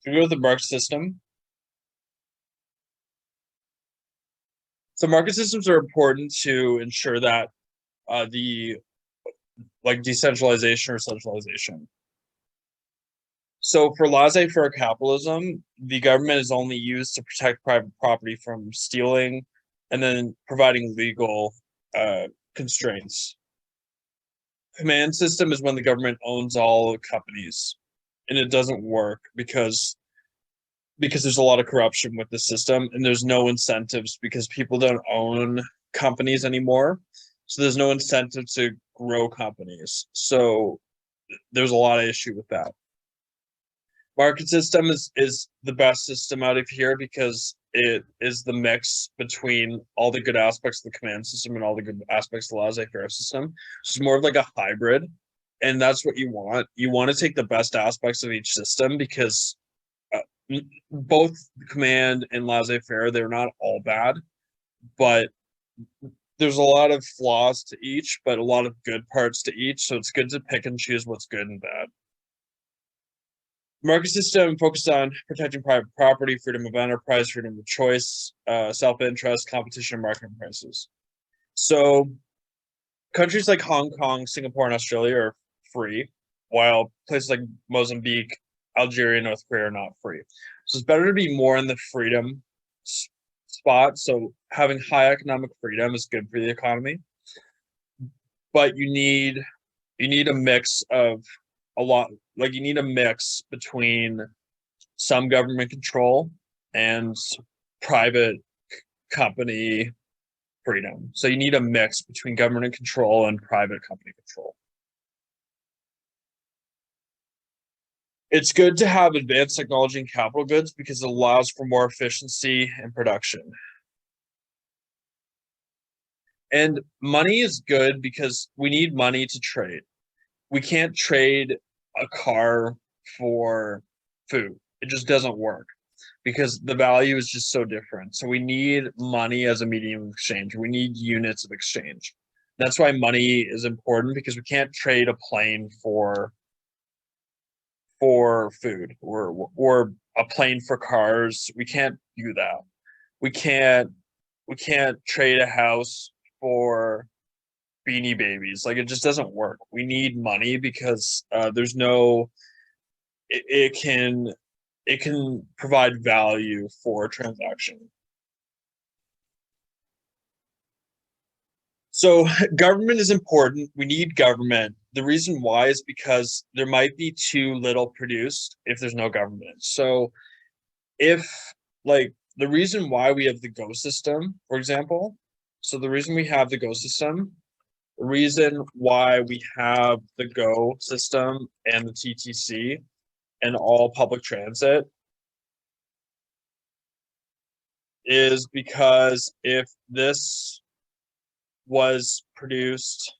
We go with the market system. So market systems are important to ensure that the decentralization or centralization. So for laissez-faire capitalism, the government is only used to protect private property from stealing and then providing legal constraints. Command system is when the government owns all companies, and it doesn't work because there's a lot of corruption with the system, and there's no incentives because people don't own companies anymore. So there's no incentive to grow companies. So there's a lot of issue with that. Market system is the best system out of here because it is the mix between all the good aspects of the command system and all the good aspects of the laissez-faire system. It's more of like a hybrid, and that's what you want. You want to take the best aspects of each system because both command and laissez-faire, they're not all bad, but there's a lot of flaws to each, but a lot of good parts to each. So it's good to pick and choose what's good and bad. Market system focused on protecting private property, freedom of enterprise, freedom of choice, self-interest, competition, and market prices. So countries like Hong Kong, Singapore, and Australia are free, while places like Mozambique, Algeria, and North Korea are not free. So it's better to be more in the freedom spot. So having high economic freedom is good for the economy, but you need a mix of you need a mix between some government control and private company freedom. So you need a mix between government control and private company control. It's good to have advanced technology and capital goods because it allows for more efficiency in production. And money is good because we need money to trade. We can't trade a car for food. It just doesn't work because the value is just so different. So we need money as a medium of exchange. We need units of exchange. That's why money is important because we can't trade a plane for food or a plane for cars. We can't do that. We can't trade a house for Beanie Babies. Like it just doesn't work. We need money because there's no it can provide value for a transaction. So government is important. We need government. The reason why is because there might be too little produced if there's no government. So if the reason why we have the Go system, for example, so the reason we have the Go system, the reason why we have the Go system and the TTC and all public transit is because if this was produced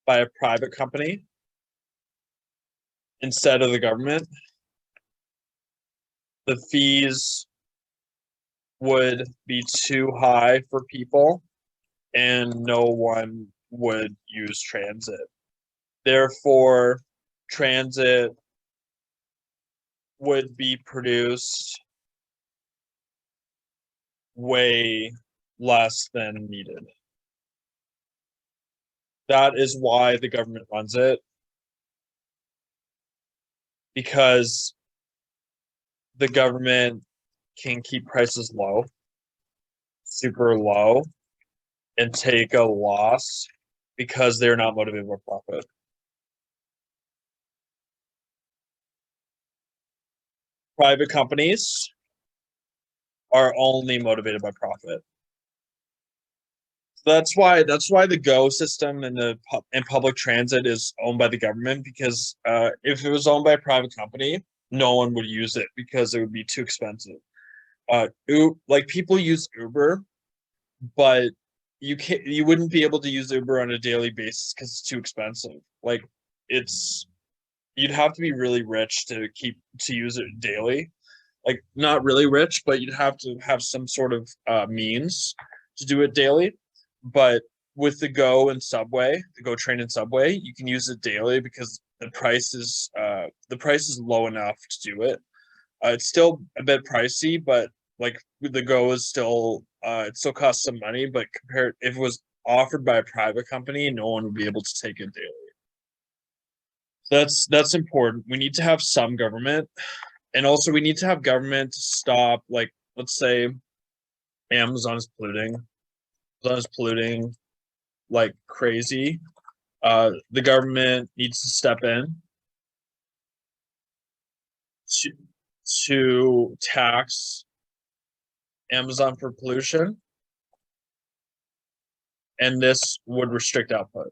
by a private company instead of the government, the fees would be too high for people and no one would use transit. Therefore, transit would be produced way less than needed. That is why the government runs it, because the government can keep prices low, super low, and take a loss because they're not motivated by profit. Private companies are only motivated by profit. That's why the Go system and public transit is owned by the government, because if it was owned by a private company, no one would use it because it would be too expensive. People use Uber, but you wouldn't be able to use Uber on a daily basis because it's too expensive. You'd have to be really rich to use it daily. Not really rich, but you'd have to have some sort of means to do it daily. But with the Go train and Subway, you can use it daily because the price is low enough to do it. It's still a bit pricey, but like the Go is still it still costs some money, but compared if it was offered by a private company, no one would be able to take it daily. That's important. We need to have some government, and also we need to have government to stop, like, let's say Amazon is polluting. Amazon is polluting like crazy. The government needs to step in to tax Amazon for pollution, and this would restrict output.